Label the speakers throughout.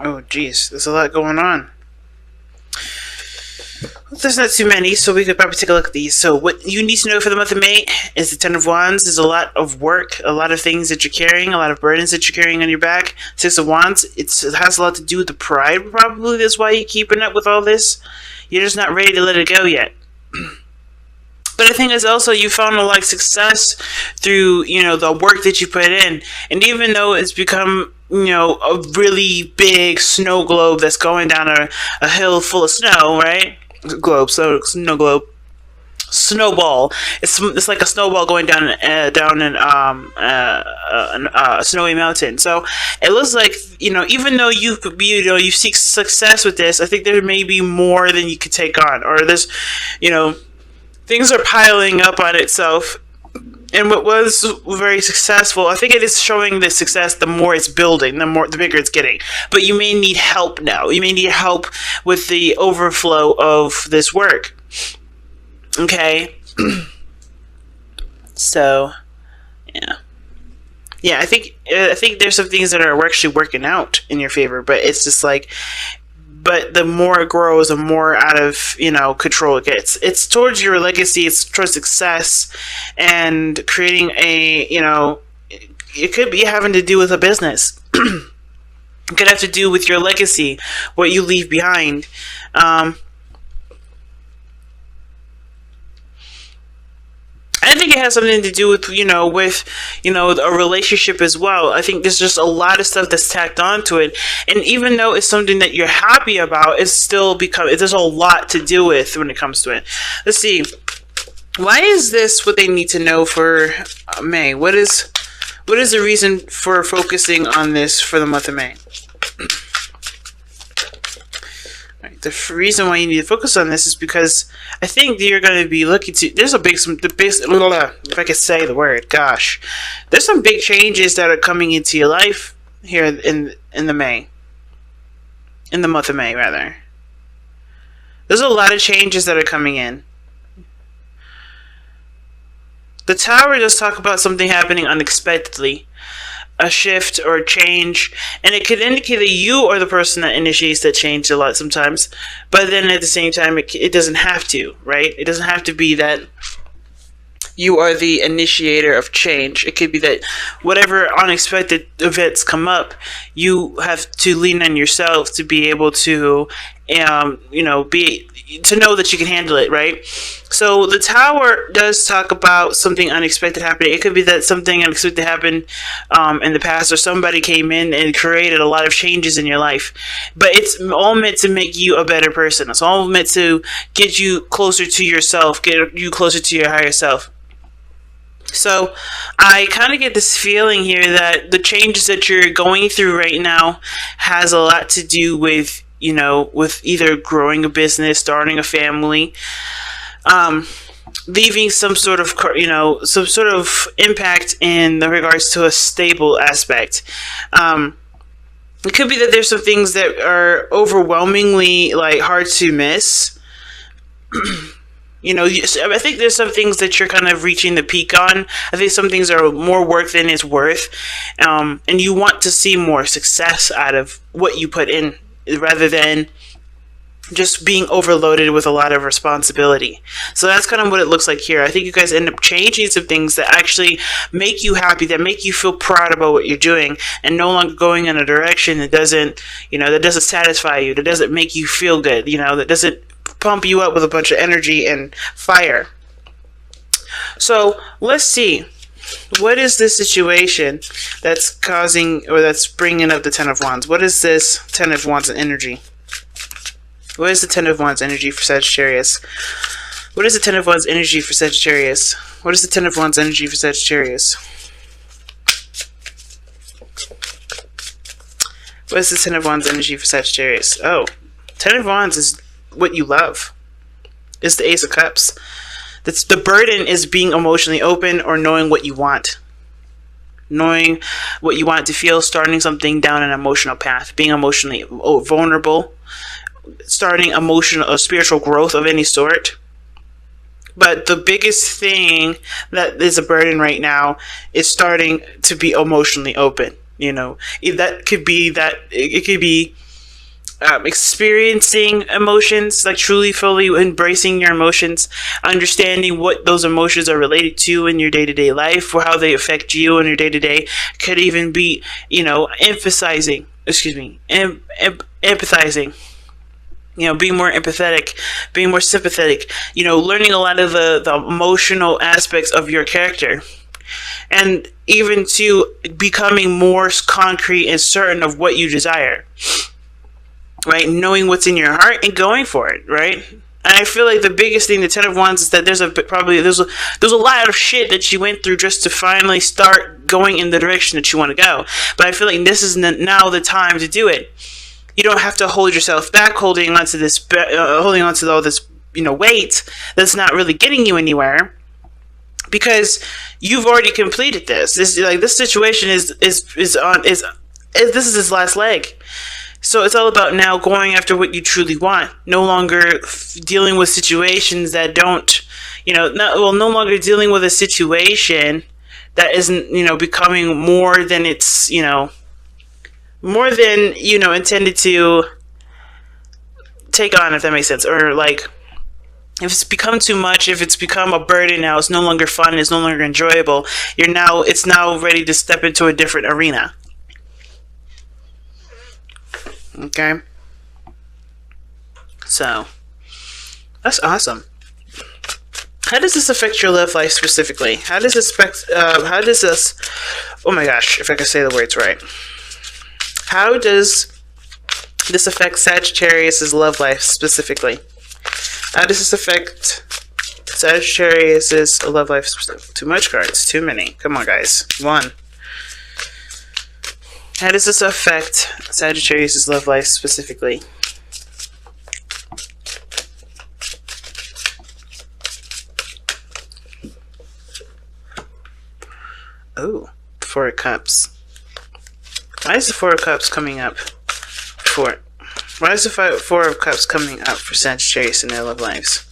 Speaker 1: Oh, geez, there's a lot going on. There's not too many, so we could probably take a look at these. So what you need to know for the month of May is the Ten of Wands. There's a lot of work, a lot of things that you're carrying, a lot of burdens that you're carrying on your back. Six of Wands, it has a lot to do with the pride, probably. That's why you're keeping up with all this. You're just not ready to let it go yet. But I think it's also you found a lot of success through, the work that you put in. And even though it's become, a really big snow globe that's going down a hill full of snow, right? Snow globe. Snowball. It's like a snowball going down a snowy mountain. So it looks like, even though you seek success with this, I think there may be more than you could take on, or there's, things are piling up on itself. And what was very successful, I think it is showing the success the more it's building, the bigger it's getting. But you may need help now. You may need help with the overflow of this work. Okay? So, yeah. Yeah, I think there's some things that are actually working out in your favor, but it's just like, but the more it grows, the more out of, control it gets. It's towards your legacy, it's towards success, and creating it could be having to do with a business. It could have to do with your legacy, what you leave behind. I think it has something to do with, a relationship as well. I think there's just a lot of stuff that's tacked onto it. And even though it's something that you're happy about, there's a lot to do with when it comes to it. Let's see. Why is this what they need to know for May? What is the reason for focusing on this for the month of May? The reason why you need to focus on this is because I think that you're going to be looking to. There's if I could say the word, gosh, there's some big changes that are coming into your life here in the month of May, rather. There's a lot of changes that are coming in. The Tower does talk about something happening unexpectedly. A shift or a change, and it could indicate that you are the person that initiates that change a lot sometimes, but then at the same time it doesn't have to, right? It doesn't have to be that you are the initiator of change. It could be that whatever unexpected events come up, you have to lean on yourself to be able to to know that you can handle it, right? So the Tower does talk about something unexpected happening. It could be that something unexpected happened in the past, or somebody came in and created a lot of changes in your life. But it's all meant to make you a better person. It's all meant to get you closer to yourself, get you closer to your higher self. So I kind of get this feeling here that the changes that you're going through right now has a lot to do with with either growing a business, starting a family, leaving some sort of impact in the regards to a stable aspect. It could be that there's some things that are overwhelmingly hard to miss. I think there's some things that you're kind of reaching the peak on. I think some things are more work than it's worth, and you want to see more success out of what you put in, rather than just being overloaded with a lot of responsibility. So that's kind of what it looks like here. I think you guys end up changing some things that actually make you happy, that make you feel proud about what you're doing, and no longer going in a direction that doesn't satisfy you, that doesn't make you feel good, that doesn't pump you up with a bunch of energy and fire. So let's see. What is this situation that's causing, or that's bringing up the Ten of Wands? What is this Ten of Wands energy? What is the Ten of Wands energy for Sagittarius? What is the Ten of Wands energy for Sagittarius? What is the Ten of Wands energy for Sagittarius? What is the Ten of Wands energy for Sagittarius? Oh, Ten of Wands is what you love. It's the Ace of Cups. That's the burden, is being emotionally open, or knowing what you want. Knowing what you want to feel, starting something down an emotional path, being emotionally vulnerable, starting emotional or spiritual growth of any sort. But the biggest thing that is a burden right now is starting to be emotionally open. That could be that it could be experiencing emotions, like truly fully embracing your emotions, understanding what those emotions are related to in your day-to-day life, or how they affect you in your day-to-day. Could even be, empathizing, being more empathetic, being more sympathetic, learning a lot of the emotional aspects of your character, and even to becoming more concrete and certain of what you desire, right? Knowing what's in your heart and going for it, right? And I feel like the biggest thing, the Ten of Wands, is that there's a lot of shit that you went through just to finally start going in the direction that you want to go. But I feel like this is now the time to do it. You don't have to hold yourself back, holding on to all this, weight that's not really getting you anywhere, because you've already completed this. This situation is this is his last leg. So it's all about now going after what you truly want. No longer dealing with situations that don't, no longer dealing with a situation that isn't, becoming more than it's, more than, intended to take on, if that makes sense. Or like, if it's become too much, if it's become a burden now, it's no longer fun, it's no longer enjoyable, it's now ready to step into a different arena. Okay? So, that's awesome. How does this affect your love life specifically? How does this oh my gosh, if I can say the words right. How does this affect Sagittarius' love life specifically? How does this affect Sagittarius' love life specifically? Too much cards, too many. Come on, guys. One. How does this affect Sagittarius' love life specifically? Oh, Four of Cups. Why is the Four of Cups coming up? Why is the Four of Cups coming up for Sagittarius in their love lives?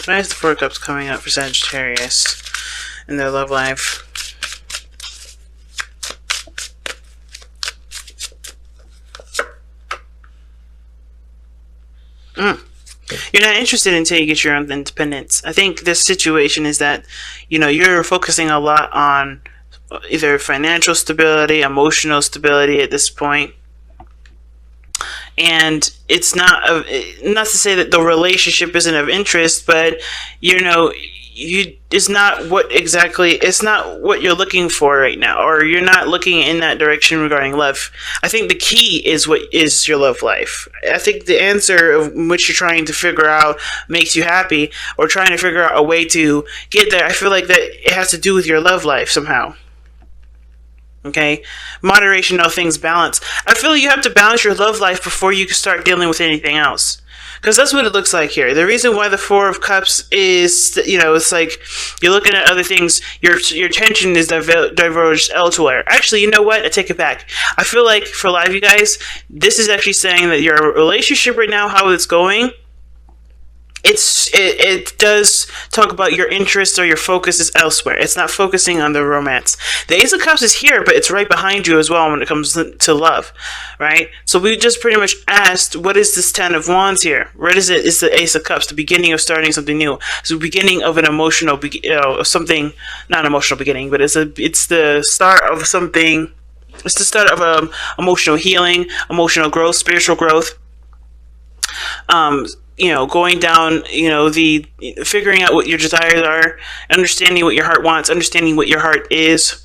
Speaker 1: Why is the Four of Cups coming up for Sagittarius in their love life? You're not interested until you get your own independence. I think this situation is that, you're focusing a lot on either financial stability, emotional stability at this point. And it's not to say that the relationship isn't of interest, but it's not what you're looking for right now, or you're not looking in that direction regarding love. I think the key is what is your love life. I think the answer of which you're trying to figure out makes you happy, or trying to figure out a way to get there. I feel like that it has to do with your love life somehow. Okay? Moderation, all things balance. I feel you have to balance your love life before you can start dealing with anything else. Because that's what it looks like here. The reason why the Four of Cups is, it's like you're looking at other things, your attention is diverged elsewhere. Actually, you know what? I take it back. I feel like for a lot of you guys, this is actually saying that your relationship right now, how it's going, it does talk about your interest or your focus is elsewhere. It's not focusing on the romance. The Ace of Cups is here, but it's right behind you as well when it comes to love, right? So we just pretty much asked, what is this Ten of Wands here? What is it? It's the Ace of Cups, the beginning of starting something new. It's the beginning of an emotional, something, not emotional beginning, but it's the start of something. It's the start of emotional healing, emotional growth, spiritual growth. Going down, the figuring out what your desires are, understanding what your heart wants, understanding what your heart is.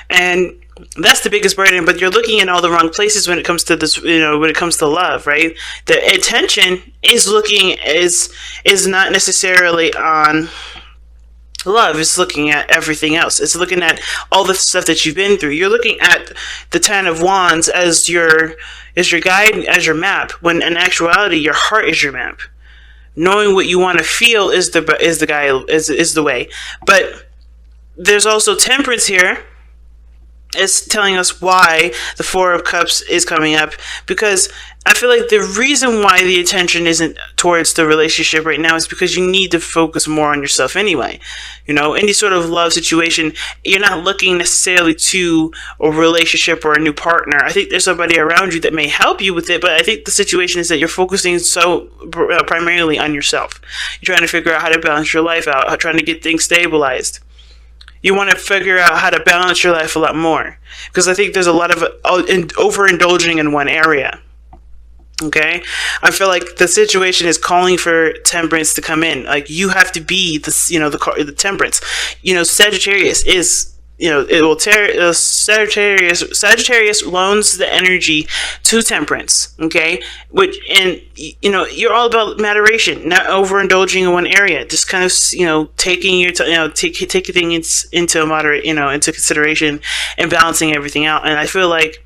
Speaker 1: And that's the biggest burden, but you're looking in all the wrong places when it comes to this, when it comes to love, right? The attention is not necessarily on love. It's looking at everything else. It's looking at all the stuff that you've been through. You're looking at the Ten of Wands as your guide, as your map, when in actuality your heart is your map. Knowing what you want to feel is the way. But there's also Temperance here, It's telling us why the Four of Cups is coming up, because I feel like the reason why the attention isn't towards the relationship right now is because you need to focus more on yourself anyway. Any sort of love situation, you're not looking necessarily to a relationship or a new partner. I think there's somebody around you that may help you with it, but I think the situation is that you're focusing so primarily on yourself. You're trying to figure out how to balance your life out, trying to get things stabilized. You want to figure out how to balance your life a lot more, because I think there's a lot of overindulging in one area. Okay, I feel like the situation is calling for temperance to come in. Like, you have to be the temperance. Sagittarius is, it will tear. Sagittarius loans the energy to temperance. Okay, you're all about moderation, not overindulging in one area. Just kind of taking your taking things into moderate into consideration and balancing everything out. And I feel like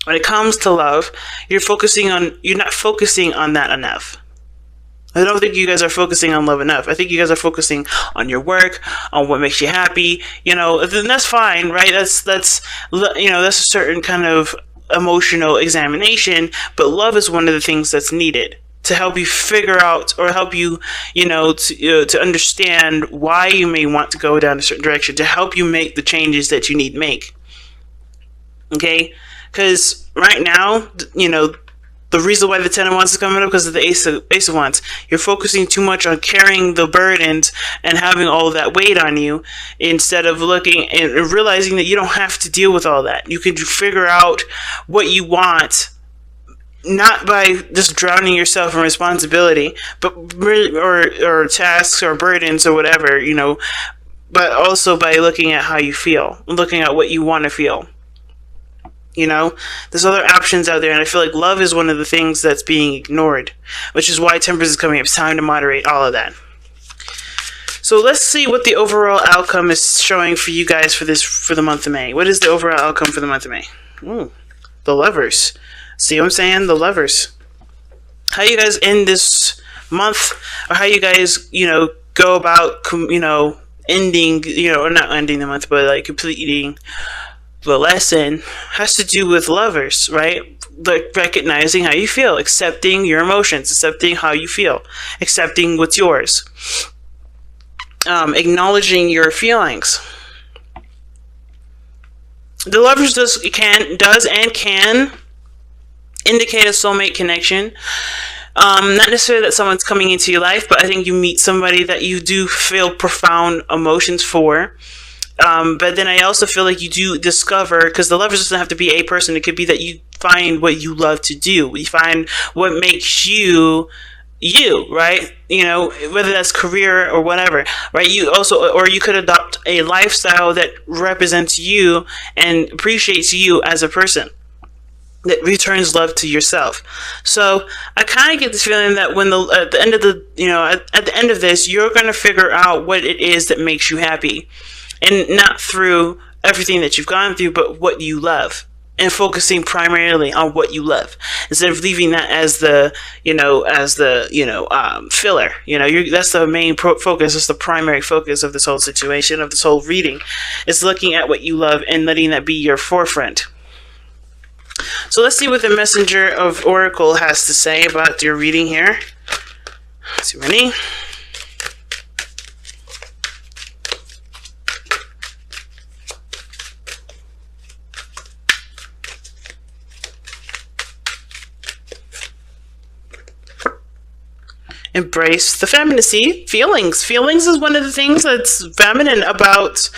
Speaker 1: when it comes to love, you're not focusing on that enough. I don't think you guys are focusing on love enough. I think you guys are focusing on your work, on what makes you happy. Then that's fine, right? That's a certain kind of emotional examination. But love is one of the things that's needed to help you figure out, or help you, to understand why you may want to go down a certain direction, to help you make the changes that you need to make. Okay, because right now, the reason why the Ten of Wands is coming up because of the Ace of Wands. You're focusing too much on carrying the burdens and having all of that weight on you, instead of looking and realizing that you don't have to deal with all that. You can figure out what you want, not by just drowning yourself in responsibility, but or tasks or burdens or whatever, but also by looking at how you feel, looking at what you want to feel. There's other options out there, and I feel like love is one of the things that's being ignored, which is why temperance is coming up. It's time to moderate all of that. So let's see what the overall outcome is showing for you guys for the month of May. What is the overall outcome for the month of May? The Lovers. See what I'm saying? The Lovers. How you guys end this month, or how you guys, go about, ending, or not ending the month, but like completing the lesson, has to do with lovers, right? Like recognizing how you feel, accepting your emotions, accepting how you feel, accepting what's yours, acknowledging your feelings. The Lovers does and can indicate a soulmate connection. Not necessarily that someone's coming into your life, but I think you meet somebody that you do feel profound emotions for. But then I also feel like you do discover, because the Lovers doesn't have to be a person. It could be that you find what you love to do. You find what makes you, right? Whether that's career or whatever, right? Or you could adopt a lifestyle that represents you and appreciates you as a person, that returns love to yourself. So I kind of get this feeling that when at the end of this, you're going to figure out what it is that makes you happy. And not through everything that you've gone through, but what you love, and focusing primarily on what you love, instead of leaving that as the filler. That's the main focus. It's the primary focus of this whole situation, of this whole reading. It's looking at what you love and letting that be your forefront. So let's see what the Messenger of Oracle has to say about your reading here. Too many. Embrace the femininity. Feelings is one of the things that's feminine about,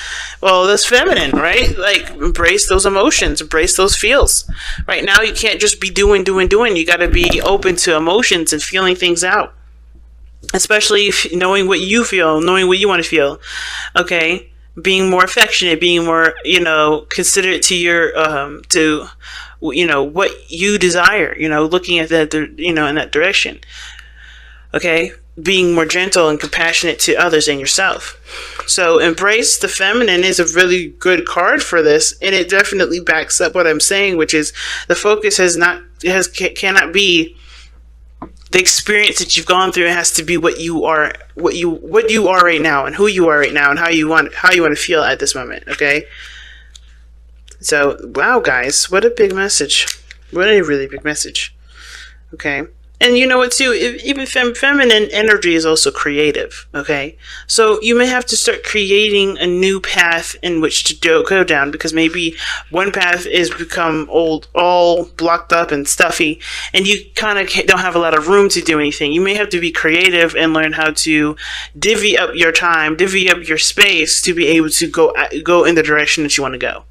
Speaker 1: that's feminine, right? Like, embrace those emotions, embrace those feels. Right now, you can't just be doing. You got to be open to emotions and feeling things out, especially knowing what you feel, knowing what you want to feel. Okay, being more affectionate, being more, considerate to your what you desire. Looking at that, in that direction. Okay, being more gentle and compassionate to others and yourself. So embrace the feminine is a really good card for this, and it definitely backs up what I'm saying, which is the focus cannot be the experience that you've gone through. It has to be what you are right now, and who you are right now, and how you want to feel at this moment. Okay, So, wow, guys, what a big message. What a really big message. Okay. And you know what, too? Even feminine energy is also creative. Okay. So you may have to start creating a new path in which to go down, because maybe one path is become old, all blocked up and stuffy, and you kind of don't have a lot of room to do anything. You may have to be creative and learn how to divvy up your time, divvy up your space to be able to go in the direction that you want to go.